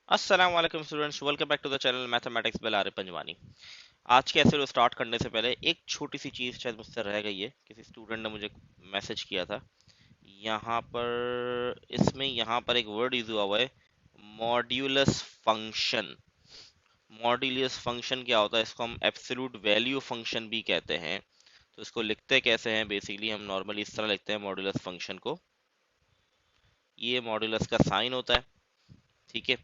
अस्सलाम वालेकुम students, welcome back to the channel mathematics by Arif Panjwani. आज के ऐसे स्टार्ट करने से पहले एक छोटी सी चीज़ शायद मुझसे रह गई है। किसी स्टूडेंट ने मुझे मैसेज किया था। यहाँ पर इसमें यहाँ पर एक वर्ड यूज हुआ हुआ है, मॉड्यूलस फंक्शन। मॉड्यूलस फंक्शन क्या होता है? इसको हम एब्सोल्यूट वैल्यू फंक्शन भी कहते हैं। तो इसको लिखते कैसे हैं? बेसिकली हम नॉर्मली इस तरह लिखते हैं मॉड्यूलस फंक्शन को। ये मॉड्यूलस का साइन होता है, ठीक है।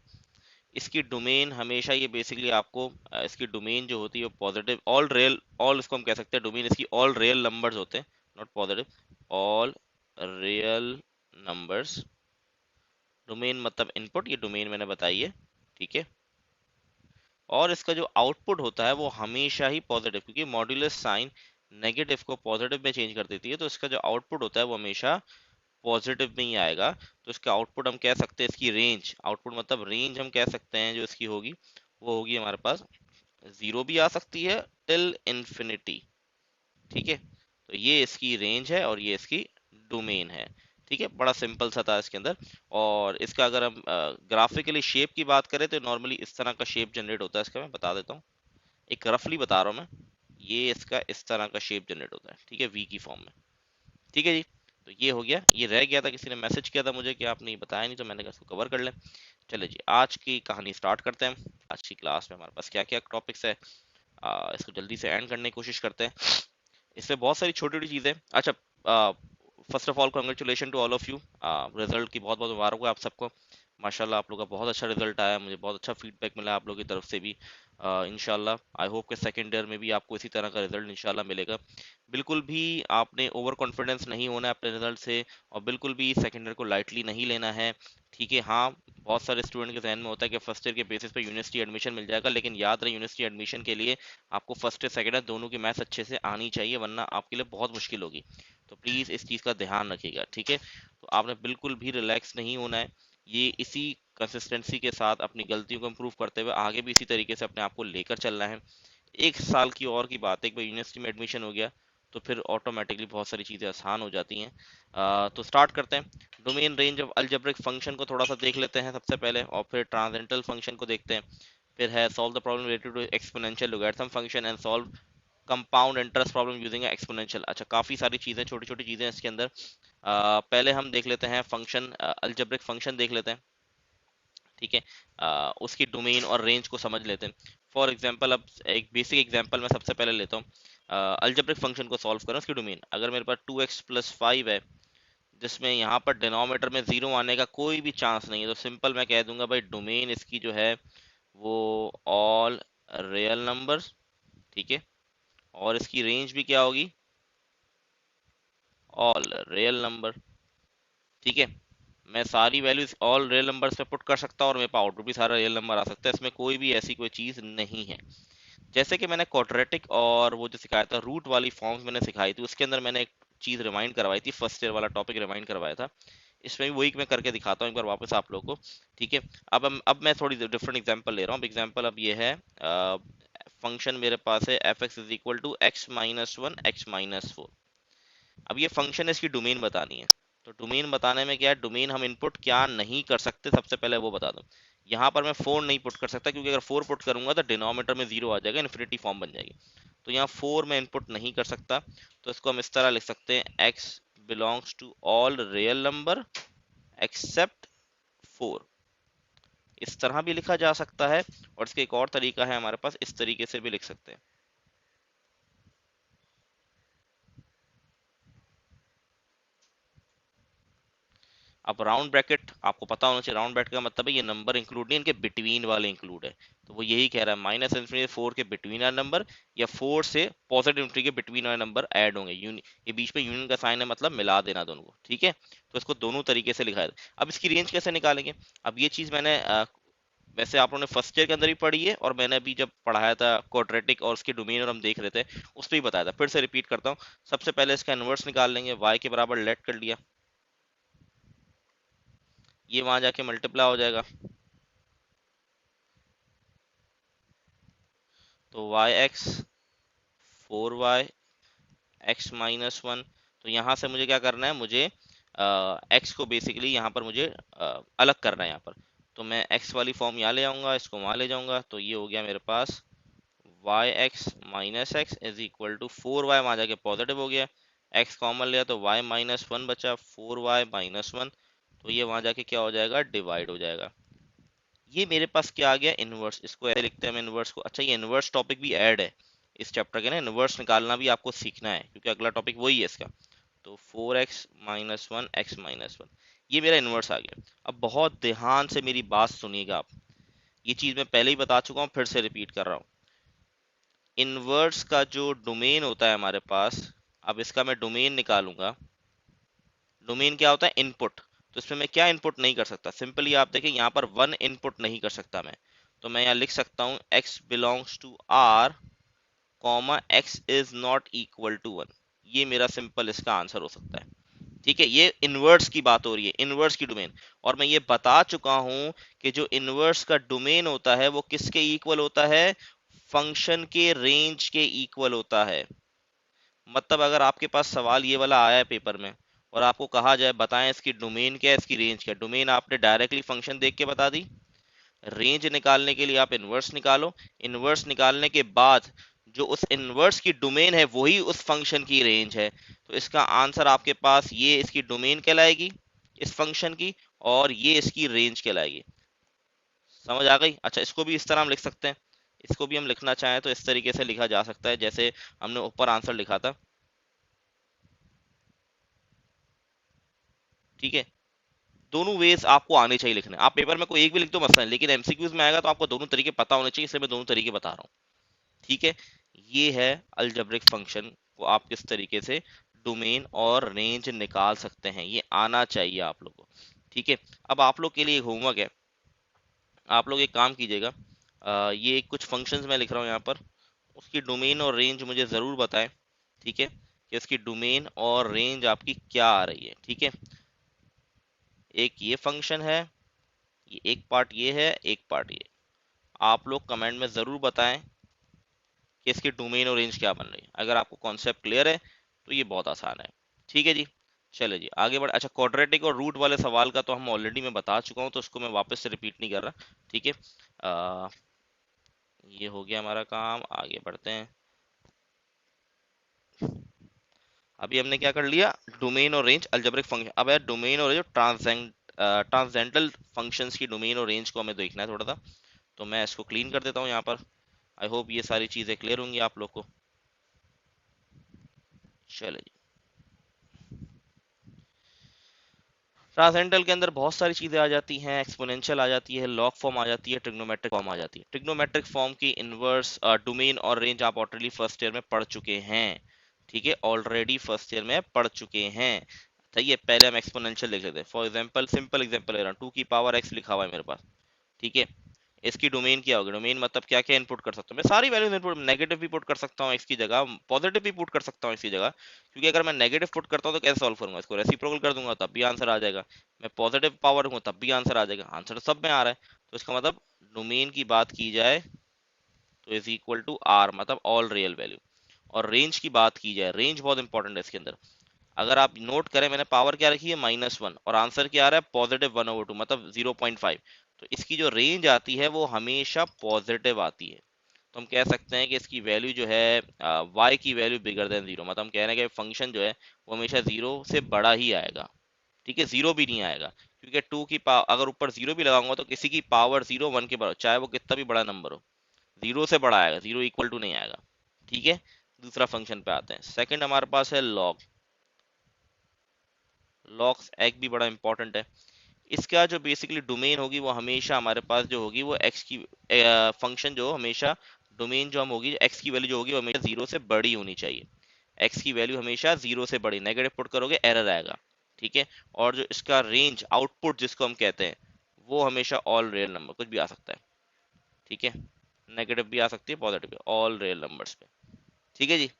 इसकी डोमेन हमेशा ये बेसिकली आपको इसकी डोमेन जो होती है वो पॉजिटिव ऑल रियल, ऑल इसको हम कह सकते हैं डोमेन इसकी ऑल रियल नंबर्स होते हैं, not positive, all real numbers. Domain मतलब इनपुट, ये डोमेन मैंने बताई है, ठीक है। और इसका जो आउटपुट होता है वो हमेशा ही पॉजिटिव, क्योंकि मॉड्यूलस साइन नेगेटिव को पॉजिटिव में चेंज कर देती है, तो इसका जो आउटपुट होता है वो हमेशा पॉजिटिव में ही आएगा। तो इसका आउटपुट हम कह सकते हैं, इसकी रेंज, आउटपुट मतलब रेंज हम कह सकते हैं जो इसकी होगी वो होगी हमारे पास जीरो भी आ सकती है टिल इन्फिनिटी, ठीक है। तो ये इसकी रेंज है और ये इसकी डोमेन है, ठीक है। बड़ा सिंपल सा था इसके अंदर। और इसका अगर हम ग्राफिकली शेप की बात करें तो नॉर्मली इस तरह का शेप जनरेट होता है इसका, मैं बता देता हूँ, एक रफली बता रहा हूँ मैं। ये इसका इस तरह का शेप जनरेट होता है, ठीक है, वी की फॉर्म में, ठीक है जी। तो ये हो गया, ये रह गया था, किसी ने मैसेज किया था मुझे कि आपने ये बताया नहीं, तो मैंने कहा इसको कवर कर लें। चले जी, आज की कहानी स्टार्ट करते हैं। आज की क्लास में हमारे पास क्या क्या टॉपिक्स है, इसको जल्दी से एंड करने की कोशिश करते हैं। इसमें बहुत सारी छोटी छोटी चीज़ें। अच्छा, first of all congratulation to all of you. Result की बहुत बहुत मुबारक हो आप सबको। माशाल्लाह आप लोग का बहुत अच्छा रिजल्ट आया, मुझे बहुत अच्छा फीडबैक मिला आप लोगों की तरफ से भी। इंशाल्लाह आई होप कि सेकेंड ईयर में भी आपको इसी तरह का रिजल्ट इंशाल्लाह मिलेगा। बिल्कुल भी आपने ओवर कॉन्फिडेंस नहीं होना है अपने रिजल्ट से, और बिल्कुल भी सेकेंड ईयर को लाइटली नहीं लेना है, ठीक है। हाँ, बहुत सारे स्टूडेंट के जहन में होता है कि फर्स्ट ईयर के बेसिस पे यूनिवर्सिटी एडमिशन मिल जाएगा, लेकिन याद रहे यूनिवर्सिटी एडमिशन के लिए आपको फर्स्ट ईयर सेकेंड ईयर दोनों की मैथ्स अच्छे से आनी चाहिए, वरना आपके लिए बहुत मुश्किल होगी। तो प्लीज़ इस चीज़ का ध्यान रखिएगा, ठीक है। तो आपने बिल्कुल भी रिलैक्स नहीं होना है। ये इसी कंसिस्टेंसी के साथ अपनी गलतियों को इम्प्रूव करते हुए आगे भी इसी तरीके से अपने आप को लेकर चलना है। एक साल की और की बात है, एक बार यूनिवर्सिटी में एडमिशन हो गया तो फिर ऑटोमेटिकली बहुत सारी चीज़ें आसान हो जाती हैं। तो स्टार्ट करते हैं। Domain range of algebraic function को थोड़ा सा देख लेते हैं सबसे पहले, और फिर ट्रांसेंडेंटल फंक्शन को देखते हैं। फिर है solve the problem related to exponential logarithm function and solve compound interest problem using exponential. अच्छा, काफ़ी सारी चीज़ें, छोटी छोटी चीज़ें इसके अंदर। पहले हम देख लेते हैं फंक्शन, अलजेब्रिक फंक्शन देख लेते हैं, ठीक है। उसकी डोमेन और रेंज को समझ लेते हैं। फॉर एग्जांपल, अब एक बेसिक एग्जांपल मैं सबसे पहले लेता हूँ। अलजेब्रिक फंक्शन को सॉल्व करें, उसकी डोमेन अगर मेरे पास 2x+5 है, जिसमें यहाँ पर डिनोमिनेटर में जीरो आने का कोई भी चांस नहीं है, तो सिंपल मैं कह दूंगा भाई डोमेन इसकी जो है वो ऑल रियल नंबर्स, ठीक है। और इसकी रेंज भी क्या होगी? ऑल रियल नंबर, ठीक है। मैं सारी वैल्यूज ऑल रियल नंबर्स पे पुट कर सकता हूँ और मेरे पास आउटपुट भी सारा रियल नंबर आ सकता है, इसमें कोई भी ऐसी कोई चीज़ नहीं है। जैसे कि मैंने क्वाड्रेटिक और वो जो सिखाया था रूट वाली फॉर्म्स मैंने सिखाई थी, उसके अंदर मैंने एक चीज़ रिमाइंड करवाई थी, फर्स्ट ईयर वाला टॉपिक रिमाइंड करवाया था। इसमें भी वही मैं करके दिखाता हूँ एक बार वापस आप लोगों को, ठीक है। अब मैं थोड़ी डिफरेंट एग्जांपल ले रहा हूँ। एग्जांपल अब ये है, फंक्शन मेरे पास है f x is equal to x-1 x-4। अब ये फंक्शन है, इसकी डोमेन बतानी है। तो डोमेन बताने में क्या है, डोमेन हम इनपुट क्या नहीं कर सकते, सबसे पहले वो बता दूं। यहाँ पर मैं 4 नहीं पुट कर सकता, क्योंकि अगर 4 पुट करूंगा तो डिनोमिनेटर में जीरो आ जाएगा, इन्फिनिटी फॉर्म बन जाएगी। तो यहाँ 4 में इनपुट नहीं कर सकता। तो इसको हम इस तरह लिख सकते हैं, x belongs to all real number except 4। इस तरह भी लिखा जा सकता है, और इसका एक और तरीका है हमारे पास, इस तरीके से भी लिख सकते हैं। अब राउंड ब्रैकेट आपको पता होना चाहिए, राउंड ब्रैकेट का मतलब है ये नंबर इंक्लूड नहीं, इनके बिटवीन वाले इंक्लूड है। तो वो यही कह रहा है, माइनस इन्फिनिटी 4 के बिटवीन वाले नंबर या 4 से पॉजिटिव इन्फिनिटी के बिटवीन वाले नंबर ऐड होंगे। ये बीच में यूनियन का साइन है, मतलब मिला देना दोनों को, ठीक है। तो इसको दोनों तरीके से लिखा है। अब इसकी रेंज कैसे निकालेंगे? अब ये चीज मैंने वैसे आप लोगों ने फर्स्ट ईयर के अंदर ही पढ़ी है, और मैंने अभी जब पढ़ाया था क्वाड्रेटिक और उसके डोमेन और हम देख रहे थे, उस पर ही बताया था। फिर से रिपीट करता हूँ। सबसे पहले इसका इनवर्स निकाल लेंगे, y के बराबर लेट कर लिया, ये वहां जाके मल्टीप्लाई हो जाएगा। तो वाई एक्स 4y x-1। तो यहाँ से मुझे क्या करना है, मुझे x को बेसिकली यहाँ पर मुझे अलग करना है यहाँ पर। तो मैं x वाली फॉर्म यहाँ ले आऊँगा, इसको वहाँ ले जाऊँगा, तो ये हो गया मेरे पास yx minus x is equal to 4y, वहाँ जाके पॉजिटिव हो गया, x कॉमन लिया तो y माइनस वन बचा, 4y माइनस वन, तो ये वहाँ जाके क्या हो जाएगा, डिवाइड हो जाएगा। ये मेरे पास क्या आ गया, इनवर्स। इसको ऐसे लिखते हैं हम इनवर्स को। अच्छा, ये इनवर्स टॉपिक भी ऐड है इस चैप्टर के ना, इनवर्स निकालना भी आपको सीखना है क्योंकि अगला टॉपिक वही है इसका। तो 4x minus one x minus one, ये मेरा इनवर्स आ गया। अब बहुत ध्यान से मेरी बात सुनिएगा आप, ये चीज मैं पहले ही बता चुका हूँ, फिर से रिपीट कर रहा हूँ। इनवर्स का जो डोमेन होता है हमारे पास, अब इसका मैं डोमेन निकालूंगा। डोमेन क्या होता है, इनपुट। तो इसमें मैं क्या इनपुट नहीं कर सकता, सिंपली आप देखें यहाँ पर वन इनपुट नहीं कर सकता मैं, तो मैं यहाँ लिख सकता हूँ x belongs to r comma x is not equal to one. ये मेरा सिंपल इसका आंसर हो सकता है। ठीक है, ये इनवर्स की बात हो रही है, इनवर्स की डोमेन। और मैं ये बता चुका हूं कि जो इनवर्स का डोमेन होता है वो किसके इक्वल होता है, फंक्शन के रेंज के इक्वल होता है। मतलब अगर आपके पास सवाल ये वाला आया है पेपर में और आपको कहा जाए बताएं इसकी डोमेन क्या है, इसकी रेंज क्या है, डोमेन आपने डायरेक्टली फंक्शन देख के बता दी, रेंज निकालने के लिए आप इनवर्स निकालो, इनवर्स निकालने के बाद जो उस इनवर्स की डोमेन है वही उस फंक्शन की रेंज है, तो इसका आंसर आपके पास ये इसकी डोमेन कहलाएगी इस फंक्शन की, और ये इसकी रेंज कहलाएगी। समझ आ गई? अच्छा, इसको भी इस तरह हम लिख सकते हैं, इसको भी हम लिखना चाहें तो इस तरीके से लिखा जा सकता है जैसे हमने ऊपर आंसर लिखा था। ठीक है, दोनों वेज आपको आने चाहिए लिखने। आप पेपर में कोई एक भी लिख दो मसला नहीं, लेकिन एमसीक्यूज में आएगा तो आपको दोनों तरीके पता होने चाहिए, इसलिए मैं दोनों तरीके बता रहा हूँ। ठीक है, ये है अलजेब्रिक फंक्शन को आप किस तरीके से डोमेन और रेंज निकाल सकते हैं, ये आना चाहिए आप लोगों को। ठीक है, अब आप लोग के लिए होमवर्क है, आप लोग एक काम कीजिएगा, ये कुछ फंक्शंस मैं लिख रहा हूँ यहाँ पर, उसकी डोमेन और रेंज मुझे ज़रूर बताएं। ठीक है, कि उसकी डोमेन और रेंज आपकी क्या आ रही है। ठीक है, एक ये फंक्शन है, ये एक पार्ट ये है, एक पार्ट ये। आप लोग कमेंट में ज़रूर बताएं कि इसकी डोमेन और रेंज क्या बन रही है। अगर आपको कॉन्सेप्ट क्लियर है तो ये बहुत आसान है। ठीक है जी, चले जी आगे बढ़। अच्छा, क्वाड्रेटिक और रूट वाले सवाल का तो हम ऑलरेडी मैं बता चुका हूँ, तो उसको मैं वापस से रिपीट नहीं कर रहा। ठीक है, ये हो गया हमारा काम, आगे बढ़ते हैं। अभी हमने क्या कर लिया, डोमेन और रेंज अलजेब्रिक फंक्शन। अब यार डोमेन और जो ट्रांसजेंडल फंक्शंस की डोमेन और रेंज को हमें देखना है थोड़ा सा, तो मैं इसको क्लीन कर देता हूँ यहाँ पर। आई होप ये सारी चीज़ें क्लियर होंगी आप लोग को। चले जी, ट्रांसेंडल के अंदर बहुत सारी चीजें आ जाती हैं, एक्सपोनेंशियल आ जाती है, लॉग फॉर्म आ जाती है, ट्रिग्नोमेट्रिक फॉर्म आ जाती है। ट्रिग्नोमेट्रिक फॉर्म की इनवर्स डोमेन और रेंज आप ऑलरेडी फर्स्ट ईयर में पढ़ चुके हैं। ठीक है, ऑलरेडी फर्स्ट ईयर में पढ़ चुके हैं। सही है, पहले हम एक्सपोनेंशियल लिख लेते हैं। फॉर एग्जाम्पल, सिंपल एग्जाम्पल ले रहा हूँ, टू की पावर एक्स लिखा हुआ है मेरे पास। ठीक है, इसकी डोमेन क्या होगी, डोमेन मतलब क्या क्या इनपुट कर सकता हूँ मैं, सारी वैल्यूज इनपुट, नेगेटिव भी पुट कर सकता हूँ एक्स की जगह, पॉजिटिव भी पुट कर सकता हूँ इसकी जगह, क्योंकि अगर मैं नेगेटिव पुट करता हूँ तो कैसे सॉल्व करूंगा, इसको रेसिप्रोकल कर दूंगा तब भी आंसर आ जाएगा, मैं पॉजिटिव पावर दूंगा तब भी आंसर आ जाएगा, आंसर तो सब में आ रहा है। तो इसका मतलब डोमेन की बात की जाए तो इज इक्वल टू आर, मतलब ऑल रियल वैल्यू। और रेंज की बात की जाए, रेंज बहुत इंपॉर्टेंट है इसके अंदर। अगर आप नोट करें, मैंने पावर क्या रखी है, माइनस वन, और आंसर क्या आ रहा है, पॉजिटिव वन ओवर टू, मतलब 0.5। तो इसकी जो रेंज आती है वो हमेशा पॉजिटिव आती है। तो हम कह सकते हैं कि इसकी वैल्यू जो है y की वैल्यू बिगर देन जीरो, मतलब हम कह रहे हैं कि फंक्शन जो है वो हमेशा जीरो से बड़ा ही आएगा। ठीक है, जीरो भी नहीं आएगा, क्योंकि टू की पावर अगर ऊपर जीरो भी लगाऊंगा तो किसी की पावर जीरो वन के बराबर, चाहे वो कितना भी बड़ा नंबर हो, जीरो से बड़ा आएगा, जीरो इक्वल टू नहीं आएगा। ठीक है, दूसरा फंक्शन पे आते हैं। सेकंड हमारे पास है लॉग। लॉग्स एक भी बड़ा इंपॉर्टेंट है। इसका जो बेसिकली डोमेन होगी वो हमेशा हमारे पास जो होगी वो एक्स की फंक्शन जो हमेशा डोमेन जो हम होगी, एक्स की वैल्यू जो होगी वो हमेशा जीरो से बड़ी होनी चाहिए। एक्स की वैल्यू हमेशा जीरो से बड़ी, नेगेटिव पुट करोगे एरर आएगा। ठीक है, और जो इसका रेंज आउटपुट जिसको हम कहते हैं वो हमेशा ऑल रियल नंबर, कुछ भी आ सकता है। ठीक है, नेगेटिव भी आ सकती है, पॉजिटिव भी, ऑल रियल नंबर्स पे। ठीक है जी,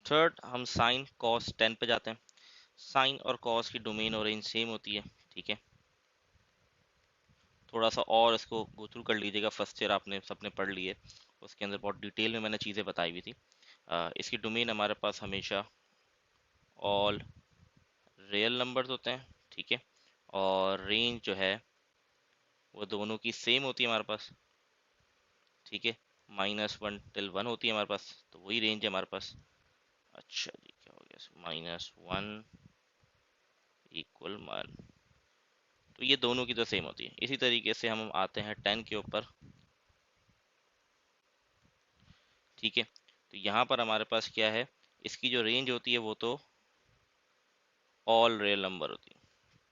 थर्ड हम साइन कॉस टेन पे जाते हैं। साइन और कॉस की डोमेन और रेंज सेम होती है। ठीक है, थोड़ा सा और इसको गो थ्रू कर लीजिएगा, फर्स्ट ईयर आपने सबने पढ़ लिए, उसके अंदर बहुत डिटेल में मैंने चीज़ें बताई हुई थी। इसकी डोमेन हमारे पास हमेशा ऑल रियल नंबर्स होते हैं। ठीक है, और रेंज जो है वो दोनों की सेम होती है हमारे पास, ठीक है। -1 till 1 होती है हमारे पास, तो वही रेंज है हमारे पास। अच्छा जी, क्या हो गया, -1 = 1, तो ये दोनों की तो सेम होती है। इसी तरीके से हम आते हैं 10 के ऊपर, ठीक है। तो यहाँ पर हमारे पास क्या है, इसकी जो रेंज होती है वो तो ऑल रियल नंबर होती है,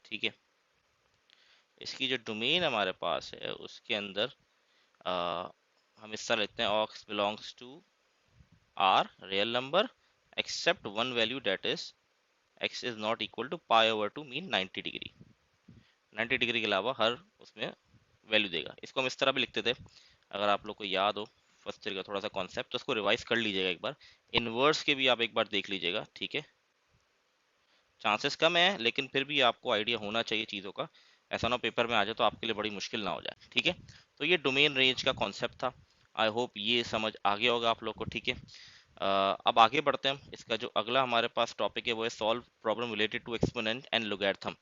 ठीक है। इसकी जो डोमेन हमारे पास है उसके अंदर आ, हम इस तरह लिखते हैं, x belongs to R real number except one value that is x is not equal to पाई/2 मीन 90 डिग्री। 90 डिग्री के अलावा हर उसमें वैल्यू देगा। इसको हम इस तरह भी लिखते थे, अगर आप लोग को याद हो फर्स्ट ईयर का थोड़ा सा कॉन्सेप्ट, तो उसको रिवाइज कर लीजिएगा एक बार। इनवर्स के भी आप एक बार देख लीजिएगा, ठीक है। चांसेस कम है लेकिन फिर भी आपको आइडिया होना चाहिए चीज़ों का, ऐसा ना पेपर में आ जाए तो आपके लिए बड़ी मुश्किल ना हो जाए, ठीक है। तो ये डोमेन रेंज का कॉन्सेप्ट था। आई होप ये समझ आ गया होगा आप लोग को, ठीक है। अब आगे बढ़ते हैं। इसका जो अगला हमारे पास टॉपिक है वो है solve problem related to exponent and logarithm.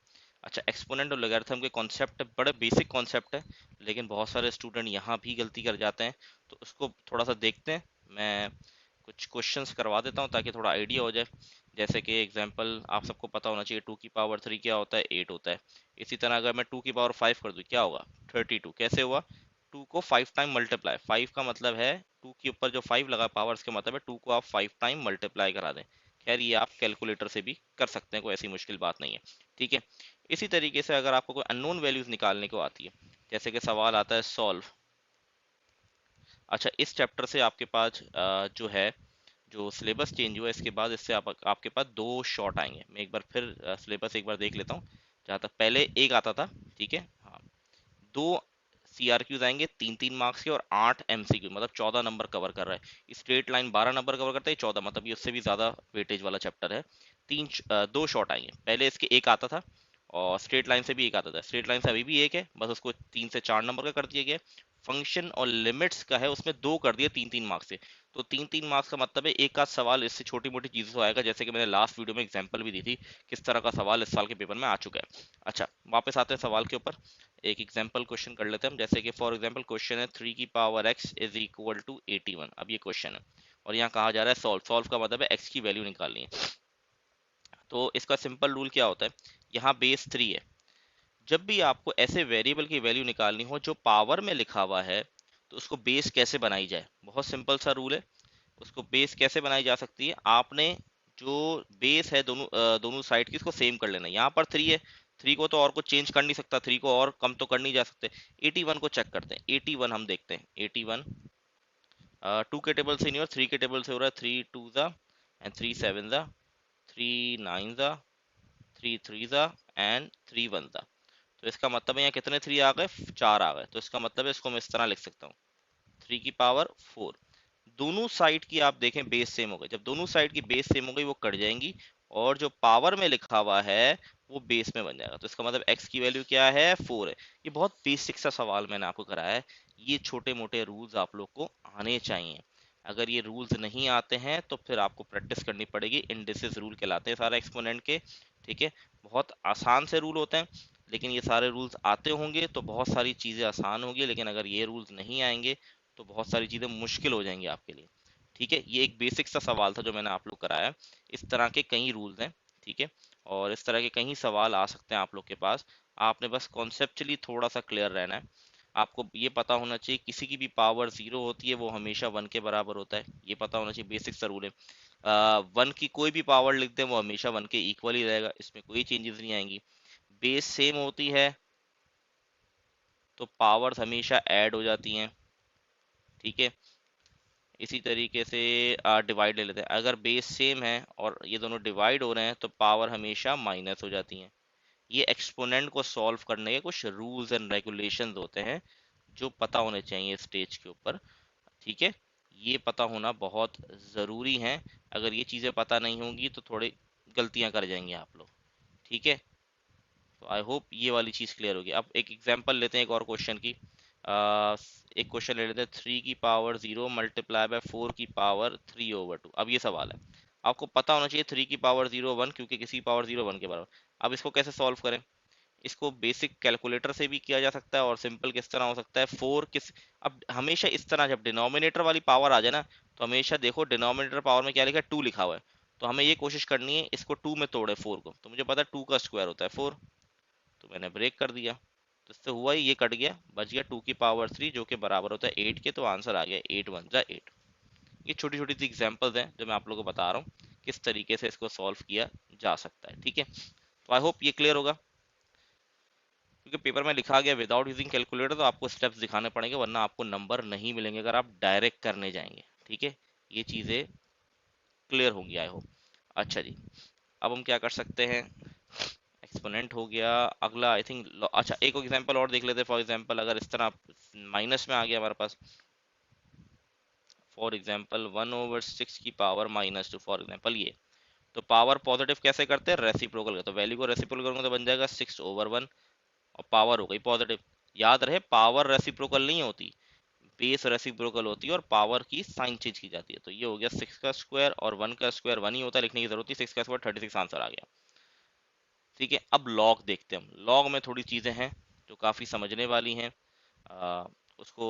अच्छा, एक्सपोनेंट और लोगैरिथम के कॉन्सेप्ट बड़े बेसिक कॉन्सेप्ट है, लेकिन बहुत सारे स्टूडेंट यहाँ भी गलती कर जाते हैं, तो उसको थोड़ा सा देखते हैं। मैं कुछ क्वेश्चंस करवा देता हूँ ताकि थोड़ा आइडिया हो जाए। जैसे कि एग्जांपल आप सबको पता होना चाहिए, 2 की पावर 3 क्या होता है, 8 होता है। इसी तरह अगर मैं 2 की पावर 5 कर दूँ क्या होगा, 32। कैसे हुआ, 2 को 5 टाइम मल्टीप्लाई, 5 का मतलब है 2 के ऊपर जो 5 लगा पावर्स के मतलब है 2 को आप 5 टाइम मल्टीप्लाई करा दें। खैर ये आप कैलकुलेटर से भी कर सकते हैं, कोई ऐसी मुश्किल बात नहीं है, ठीक है। इसी तरीके से अगर आपको कोई अननोन वैल्यूज निकालने को आती है, जैसे कि सवाल आता है सॉल्व। अच्छा, इस चैप्टर से आपके पास जो है, जो सिलेबस चेंज हुआ इसके बाद, इससे आपके पास 2 शॉर्ट आएंगे। मैं एक बार फिर सिलेबस एक बार देख लेता हूँ। जहाँ तक पहले एक आता था, ठीक है, हाँ, 2 CRQs आएंगे 3-3 मार्क्स के, और 8 MCQ, मतलब 14 नंबर कवर कर रहा है। स्ट्रेट लाइन 12 नंबर कवर करता है, 14, मतलब ये उससे भी ज़्यादा वेटेज वाला चैप्टर है। 2 शॉर्ट आएंगे। पहले इसके एक आता था, और स्ट्रेट लाइन से भी एक आता था। स्ट्रेट लाइन से अभी भी एक है, बस उसको 3 से 4 नंबर का कर दिया गया। फंक्शन और लिमिट्स का है, उसमें 2 कर दिए 3-3 मार्क्स से। तो 3-3 मार्क्स का मतलब है एक आध सवाल इससे छोटी मोटी चीज़ों से आएगा, जैसे कि मैंने लास्ट वीडियो में एग्जांपल भी दी थी किस तरह का सवाल इस साल के पेपर में आ चुका है। अच्छा, वापस आते हैं सवाल के ऊपर। एक एग्जांपल क्वेश्चन कर लेते हैं हम। जैसे कि फॉर एग्जांपल क्वेश्चन है 3 की power x is equal to 81। अब ये क्वेश्चन है और यहाँ कहा जा रहा है सॉल्व। सॉल्व का मतलब है x की वैल्यू निकालनी है। तो इसका सिंपल रूल क्या होता है, यहाँ बेस 3 है। जब भी आपको ऐसे वेरिएबल की वैल्यू निकालनी हो जो पावर में लिखा हुआ है, तो उसको बेस कैसे बनाई जाए, बहुत सिंपल सा रूल है। उसको बेस कैसे बनाई जा सकती है, आपने जो बेस है दोनों साइड की, इसको सेम कर लेना है। यहाँ पर 3 है, 3 को तो और कुछ चेंज कर नहीं सकता, 3 को और कम तो कर नहीं जा सकते। 81 को चेक करते हैं। 81 हम देखते हैं, 81 2 के टेबल से नहीं और 3 के टेबल से हो रहा है। 3 2 ज़ा एंड 3 7 ज़ा, 3 9 ज़ा, 3 3 ज़ा एंड 3 1 ज़ा। तो इसका मतलब है यहाँ कितने 3 आ गए, 4 आ गए। तो इसका मतलब है इसको मैं इस तरह लिख सकता हूँ, 3 की पावर 4। दोनों साइड की आप देखें बेस सेम हो गई। जब दोनों साइड की बेस सेम हो गई वो कट जाएंगी, और जो पावर में लिखा हुआ है वो बेस में बन जाएगा। तो इसका मतलब x की वैल्यू क्या है, 4 है। ये बहुत बेसिक सा सवाल मैंने आपको कराया है। ये छोटे मोटे रूल्स आप लोग को आने चाहिए। अगर ये रूल्स नहीं आते हैं तो फिर आपको प्रैक्टिस करनी पड़ेगी। इंडिसेस रूल कहलाते हैं सारे एक्सपोनेंट के, ठीक है। बहुत आसान से रूल होते हैं, लेकिन ये सारे रूल्स आते होंगे तो बहुत सारी चीज़ें आसान होंगी, लेकिन अगर ये रूल्स नहीं आएंगे तो बहुत सारी चीज़ें मुश्किल हो जाएंगी आपके लिए, ठीक है। ये एक बेसिक सा सवाल था जो मैंने आप लोग कराया है। इस तरह के कई रूल्स हैं, ठीक है, और इस तरह के कई सवाल आ सकते हैं आप लोग के पास। आपने बस कॉन्सेप्चुअली थोड़ा सा क्लियर रहना है। आपको ये पता होना चाहिए किसी की भी पावर 0 होती है वो हमेशा 1 के बराबर होता है, ये पता होना चाहिए, बेसिक सा रूल है। 1 की कोई भी पावर लिख दें वो हमेशा 1 के इक्वल ही रहेगा, इसमें कोई चेंजेस नहीं आएंगी। बेस सेम होती है तो पावर्स हमेशा ऐड हो जाती हैं, ठीक है। इसी तरीके से डिवाइड ले लेते हैं। अगर बेस सेम है और ये दोनों डिवाइड हो रहे हैं तो पावर हमेशा माइनस हो जाती हैं। ये एक्सपोनेंट को सॉल्व करने के कुछ रूल्स एंड रेगुलेशंस होते हैं जो पता होने चाहिए स्टेज के ऊपर, ठीक है। ये पता होना बहुत ज़रूरी है। अगर ये चीज़ें पता नहीं होंगी तो थोड़ी गलतियां कर जाएंगे आप लोग, ठीक है। तो आई होप ये वाली चीज़ क्लियर होगी। अब एक एग्जांपल लेते हैं एक और क्वेश्चन की। आ, एक क्वेश्चन ले लेते हैं, 3 की पावर 0 मल्टीप्लाई बाय 4 की पावर 3/2। अब ये सवाल है, आपको पता होना चाहिए 3 की पावर 0 1, क्योंकि किसी की पावर 0 1 के बराबर। अब इसको कैसे सॉल्व करें, इसको बेसिक कैलकुलेटर से भी किया जा सकता है और सिंपल किस तरह हो सकता है, फोर किस, अब हमेशा इस तरह जब डिनोमिनेटर वाली पावर आ जाए ना, तो हमेशा देखो डिनोमिनेटर पावर में क्या लिखा है, टू लिखा हुआ है, तो हमें ये कोशिश करनी है इसको टू में तोड़े फोर को, तो मुझे पता है टू का स्क्वायर होता है फोर, तो मैंने ब्रेक कर दिया, तो इससे हुआ ही ये कट गया, बच गया टू की पावर थ्री जो कि बराबर होता है एट के, तो आंसर आ गया एट वन जा एट। ये छोटी छोटी सी एग्जांपल्स हैं जो मैं आप लोगों को बता रहा हूँ किस तरीके से इसको सॉल्व किया जा सकता है, ठीक है। तो आई होप ये क्लियर होगा, क्योंकि पेपर में लिखा गया विदाउट यूजिंग कैलकुलेटर, तो आपको स्टेप्स दिखाने पड़ेंगे वरना आपको नंबर नहीं मिलेंगे अगर आप डायरेक्ट करने जाएंगे, ठीक है। ये चीज़ें क्लियर होंगी आई होप। अच्छा जी, अब हम क्या कर सकते हैं, एक्सपोनेंट हो गया, अगला आई थिंक, अच्छा एक एग्जांपल और देख लेते हैं। फॉर एग्जांपल अगर इस तरह माइनस में आ गया हमारे पास, for example one over six की power minus two, for example ये, तो पावर पॉजिटिव कैसे करते हैं, रेसिप्रोकल का, तो वैल्यू को रेसिप्रोकल करूंगा तो बन जाएगा सिक्स ओवर वन, और पावर हो गई पॉजिटिव। याद रहे पावर रेसिप्रोकल नहीं होती, बेस रेसिप्रोकल होती है और पावर की साइन चेंज की जाती है। तो ये हो गया सिक्स का स्क्वायर, और वन का स्क्वायर वन ही होता है, लिखने की जरूरत नहीं, सिक्स का स्क्वायर 36 आंसर आ गया, ठीक है। अब लॉग देखते हैं हम, लॉग में थोड़ी चीजें हैं जो काफी समझने वाली हैं, उसको